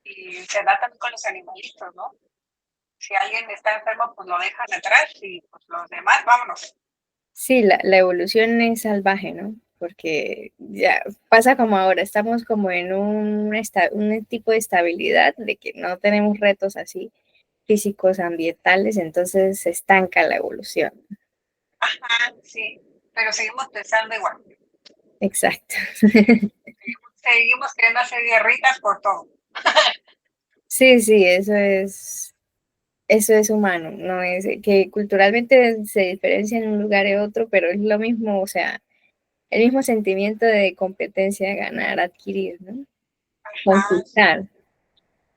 S2: Y se da también con los animalitos, ¿no? Si alguien está enfermo, pues lo dejan atrás y pues los demás, vámonos.
S1: Sí, la evolución es salvaje, ¿no? Porque ya pasa como ahora, estamos como en un tipo de estabilidad de que no tenemos retos así físicos, ambientales, entonces se estanca la evolución.
S2: Ajá, sí, pero seguimos pensando igual.
S1: Exacto.
S2: Seguimos queriendo hacer guerritas por todo.
S1: Sí, sí, eso es humano, no es que culturalmente se diferencia en un lugar y otro, pero es lo mismo, o sea, el mismo sentimiento de competencia, ganar, adquirir, ¿no?
S2: Ah,
S1: Conquistar.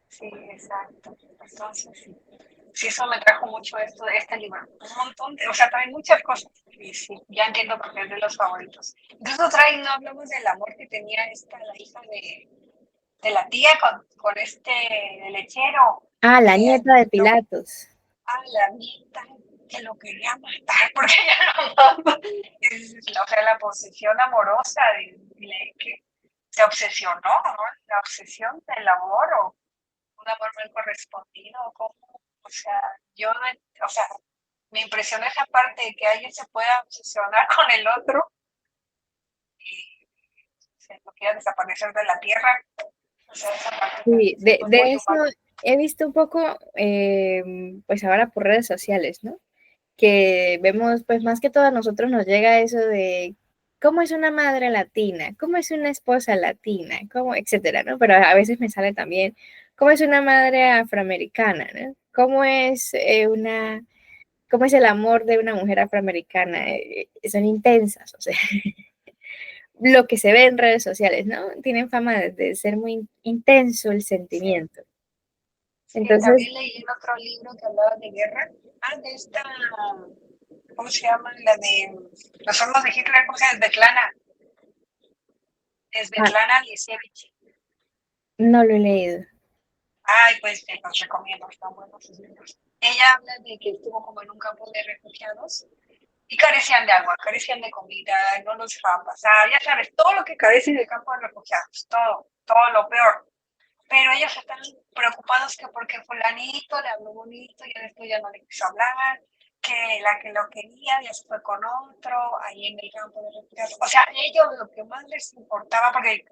S2: sí, exacto. Entonces, sí. Sí, eso me trajo mucho esto de este libro. Un montón o sea, trae muchas cosas. Y sí, ya entiendo por qué es de los favoritos. Incluso trae, no hablamos del amor que tenía la hija de la tía con el lechero,
S1: Ah, la
S2: que
S1: nieta de Pilatos.
S2: a la nieta que lo quería matar porque ya no amaba. O sea, la posesión amorosa que se obsesionó, ¿no? La obsesión del amor o un amor mal correspondido, como, o sea, yo, o sea, me impresionó esa parte de que alguien se pueda obsesionar con el otro y se lo quiera desaparecer de la tierra. O sea, esa parte
S1: Sí,
S2: también
S1: de,
S2: fue
S1: de
S2: muy
S1: eso
S2: humana.
S1: he visto un poco, pues ahora por redes sociales, ¿no? Que vemos, pues más que todo a nosotros nos llega eso de cómo es una madre latina, cómo es una esposa latina, cómo, etcétera, ¿no? Pero a veces me sale también cómo es una madre afroamericana, ¿no? Cómo es el amor de una mujer afroamericana. Son intensas, o sea, lo que se ve en redes sociales, ¿no? Tienen fama de ser muy intenso el
S2: Sí,
S1: sentimiento.
S2: sí,
S1: Entonces,
S2: también leí en otro libro que hablaba de guerra. De esta, ¿cómo se llama? La de los hornos de Hitler, ¿cómo se llama?
S1: ah,
S2: Svetlana Alexievich.
S1: no lo he leído.
S2: Ay, pues te los recomiendo, están buenos sus libros. Ella habla de que estuvo como en un campo de refugiados y carecían de agua, carecían de comida, no los dejaban pasar, ya sabes, todo lo que carece del campo de refugiados, todo lo peor. Pero ellos están preocupados que porque fulanito le habló bonito y después ya no le quiso hablar, que la que lo quería ya se fue con otro, ahí en el campo de refugiados. O sea, ellos lo que más les importaba, porque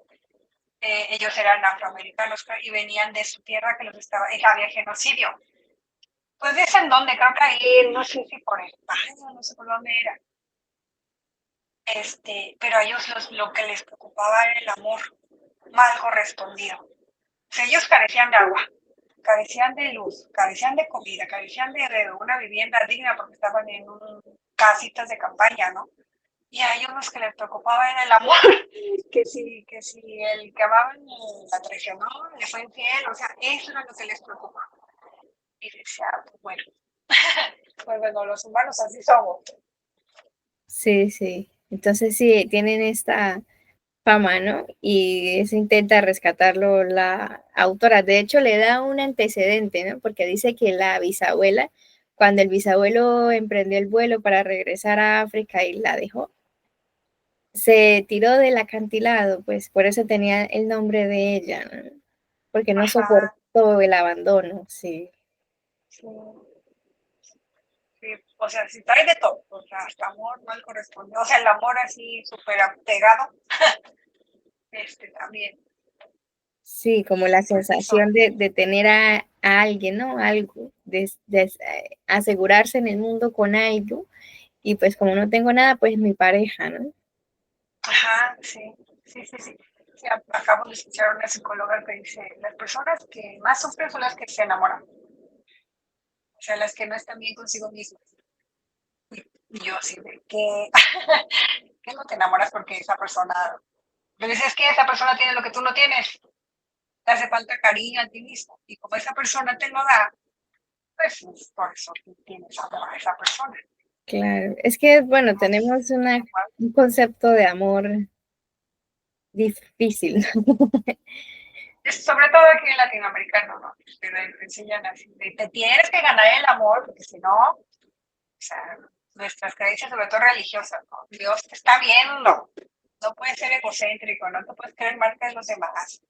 S2: ellos eran afroamericanos y venían de su tierra que los estaba, había genocidio. Pues dicen dónde, creo que ahí, no sé si por España, no sé por dónde era. Pero a ellos lo que les preocupaba era el amor mal correspondido. O sea, ellos carecían de agua, carecían de luz, carecían de comida, carecían de una vivienda digna porque estaban en casitas de campaña, ¿no? Y a ellos los que les preocupaba era el amor, que si el que amaban la traicionó, le fue infiel, o sea, eso era lo que les preocupaba. Y decía, pues bueno, pues bueno, los humanos así somos.
S1: Sí, sí. Entonces sí, tienen esta fama, ¿no? Y eso intenta rescatarlo la autora. De hecho, le da un antecedente, ¿no? Porque dice que la bisabuela, cuando el bisabuelo emprendió el vuelo para regresar a África y la dejó, se tiró del acantilado, pues por eso tenía el nombre de ella, ¿no? Porque no
S2: Ajá,
S1: soportó el abandono, sí.
S2: sí, sí, o sea, si trae de todo, o sea, hasta amor mal correspondido, o sea, el amor así súper apegado, también.
S1: Sí, como la
S2: Eso,
S1: sensación de tener a alguien, ¿no? Algo, asegurarse en el mundo con algo. Y pues como no tengo nada, pues mi pareja, ¿no?
S2: ajá, sí, sí, sí, sí. Sí, acabo de escuchar a una psicóloga que dice, las personas que más sufren son las que se enamoran, o sea, las que no están bien consigo mismas. Y yo así de, ¿qué? ¿Qué no te enamoras porque esa persona, me dices que esa persona tiene lo que tú no tienes, te hace falta cariño a ti mismo, y como esa persona te lo da, pues por eso tú tienes amor a esa persona.
S1: Claro, es que, bueno,
S2: No sé,
S1: tenemos un concepto de amor difícil, ¿no?
S2: sobre todo aquí en latinoamericano, ¿no? Pero enseñan así, te tienes que ganar el amor, porque si no, o sea, nuestras creencias, sobre todo religiosas, ¿no? Dios te está viendo, no puedes ser egocéntrico, no te puedes creer mal de los demás.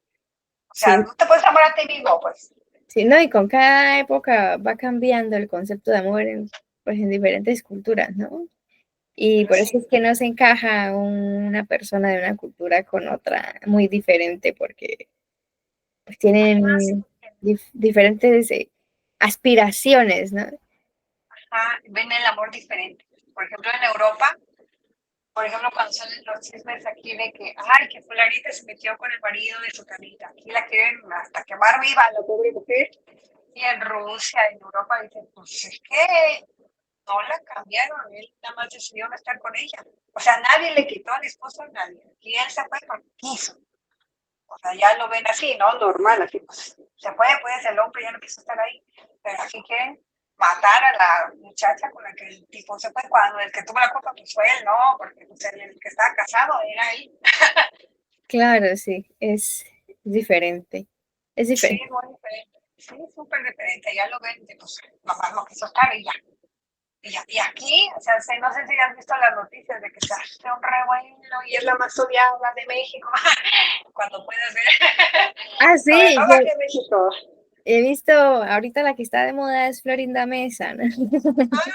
S2: O sea,
S1: Sí,
S2: no te puedes amar a ti mismo, pues.
S1: sí, no, y con cada época va cambiando el concepto de amor en, pues, en diferentes culturas, ¿no? Y por eso
S2: Sí,
S1: es que no se encaja una persona de una cultura con otra muy diferente, porque pues
S2: sí,
S1: tienen diferentes aspiraciones, ¿no?
S2: ven el amor diferente. Por ejemplo, en Europa, por ejemplo, cuando salen los chismes aquí de que, ay, que fulanita se metió con el marido de su canita, aquí la quieren hasta quemar viva, la pobre mujer. Y en Rusia, en Europa, dicen, pues es que no la cambiaron, él nada más decidió no estar con ella. O sea, nadie le quitó al esposo a nadie. Y él se fue porque quiso. O sea, ya lo ven así, ¿no? Normal, así, pues, se puede, pues, el hombre ya no quiso estar ahí. Pero aquí quieren matar a la muchacha con la que el tipo se fue. Cuando el que tuvo la culpa, pues fue él, ¿no? Porque pues, el que estaba casado era él.
S1: Claro, sí, es diferente. Es
S2: Sí,
S1: diferente.
S2: muy diferente. Sí, súper diferente. Ya lo ven, pues, mamá no quiso estar y ya. Y aquí, o sea, no sé si has visto las noticias de que se hace un revuelo y es la más odiada de México, cuando puedas ver,
S1: Ah,
S2: sobre
S1: sí,
S2: todo
S1: yo
S2: aquí en México.
S1: he visto, ahorita la que está de moda es Florinda Mesa, ¿no?
S2: Ah,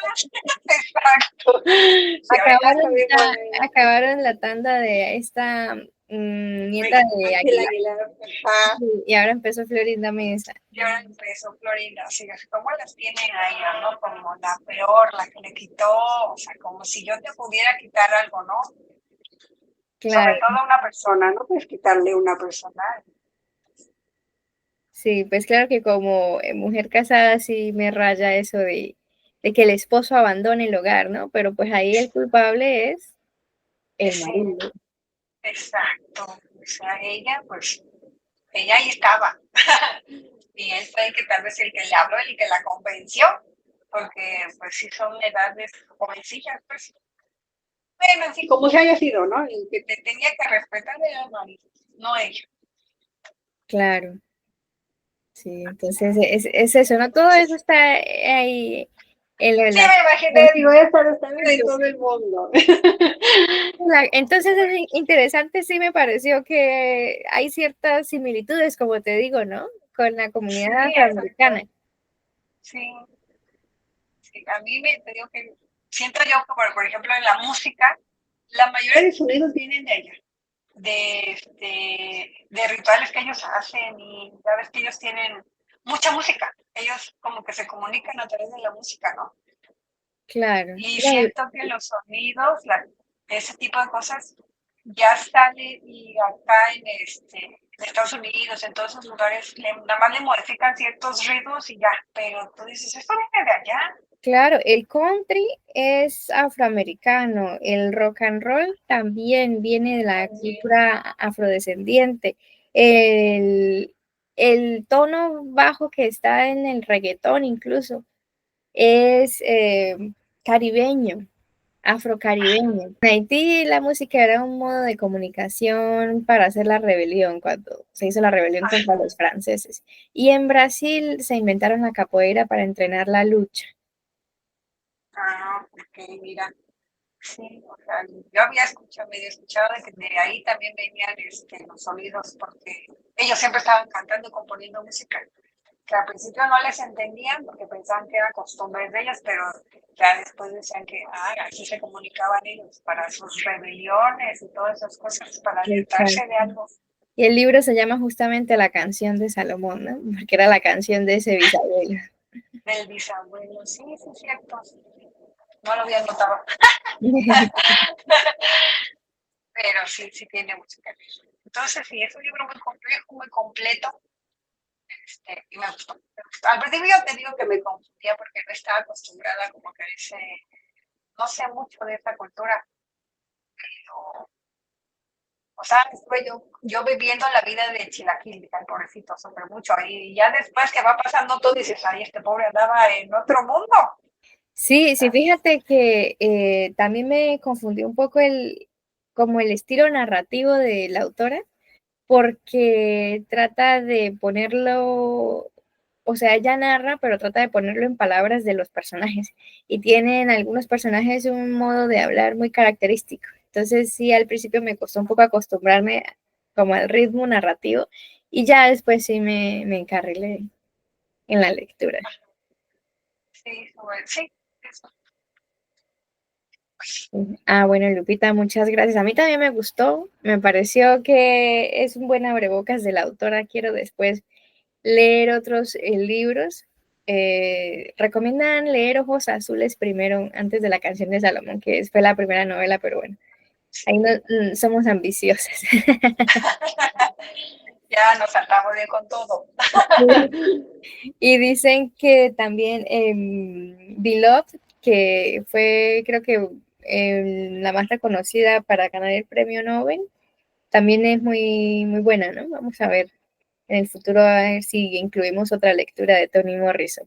S2: exacto. Sí, ahorita está bien buena ella.
S1: Acabaron la tanda de esta nieta de
S2: Ángel
S1: Aguilar
S2: Aguilar, ajá.
S1: y ahora empezó Florinda Mesa.
S2: Y ahora empezó Florinda, así es como las tienen a ella, ¿no? Como la peor, la que le quitó, o sea, como si yo te pudiera quitar algo, ¿no? Sobre
S1: Claro,
S2: todo a una persona, no puedes quitarle a una persona.
S1: sí, pues claro que como mujer casada sí me raya eso de que el esposo abandone el hogar, ¿no? Pero pues ahí el culpable es el
S2: Sí,
S1: marido.
S2: exacto. O sea, ella, pues, ella ahí estaba. Y él fue el que tal vez el que le habló, el que la convenció, porque pues sí son edades jovencillas, pues. Bueno, así como se haya sido, ¿no? El que te tenía que respetar era el marido, no ella.
S1: Claro, sí, entonces es eso, ¿no? Todo eso está ahí en
S2: Sí,
S1: la...
S2: me imaginé, digo, esta lo está en todo el mundo.
S1: Entonces es interesante, sí me pareció que hay ciertas similitudes, como te digo, ¿no? Con la
S2: Sí,
S1: comunidad
S2: exacto.
S1: afroamericana.
S2: Sí, sí. A mí me te digo que siento yo que, por ejemplo, en la música, la mayoría de sonidos vienen de allá. De rituales que ellos hacen y ya ves que ellos tienen mucha música. Ellos como que se comunican a través de la música, ¿no?
S1: Claro.
S2: Y
S1: No,
S2: siento que los sonidos, ese tipo de cosas, ya salen y acá en Estados Unidos, en todos esos lugares, nada más le modifican ciertos ritmos y ya. Pero tú dices, esto viene de allá.
S1: claro, el country es afroamericano, el rock and roll también viene de la
S2: También.
S1: cultura afrodescendiente. El, el tono bajo que está en el reggaetón incluso es caribeño, afrocaribeño. En Haití la música era un modo de comunicación para hacer la rebelión, cuando se hizo la rebelión contra
S2: Ajá.
S1: los franceses. Y en Brasil se inventaron la capoeira para entrenar la lucha.
S2: Ah, ok, mira. Sí, o sea, yo había escuchado, medio escuchado de que de ahí también venían los sonidos, porque ellos siempre estaban cantando y componiendo música, que al principio no les entendían porque pensaban que era costumbres de ellos, pero ya después decían que así se comunicaban ellos para sus rebeliones y todas esas cosas, para alertarse de
S1: Exacto.
S2: algo.
S1: Y el libro se llama justamente La canción de Salomón, ¿no? Porque era la canción de ese bisabuelo.
S2: Del bisabuelo, sí, sí, es cierto. No lo había notado. Pero sí, sí tiene mucho que ver. Entonces, sí, es un libro muy complejo, muy completo, y me gustó, me gustó. Al principio te digo que me confundía porque no estaba acostumbrada como que a ese, no sé mucho de esta cultura, pero, o sea, estuve yo viviendo la vida de Chilaquil, el pobrecito, sufre mucho, y ya después que va pasando todo dices, ay, este pobre andaba en otro mundo.
S1: Sí, sí, fíjate que también me confundió un poco como el estilo narrativo de la autora, porque trata de ponerlo, o sea, ella narra, pero trata de ponerlo en palabras de los personajes. Y tienen algunos personajes un modo de hablar muy característico. Entonces, sí, al principio me costó un poco acostumbrarme como al ritmo narrativo y ya después sí me encarrilé en la lectura.
S2: Sí, sí, eso.
S1: Ah, bueno, Lupita, muchas gracias. A mí también me gustó, me pareció que es un buen abrebocas de la autora. Quiero después leer otros libros. Recomiendan leer Ojos Azules primero, antes de La canción de Salomón, que fue la primera novela, pero bueno, ahí no, somos ambiciosas.
S2: Ya nos saltamos bien con todo.
S1: Y dicen que también Beloved, que fue creo que la más reconocida para ganar el premio Nobel, también es muy, muy buena, ¿no? Vamos a ver en el futuro a ver si incluimos otra lectura de Toni Morrison.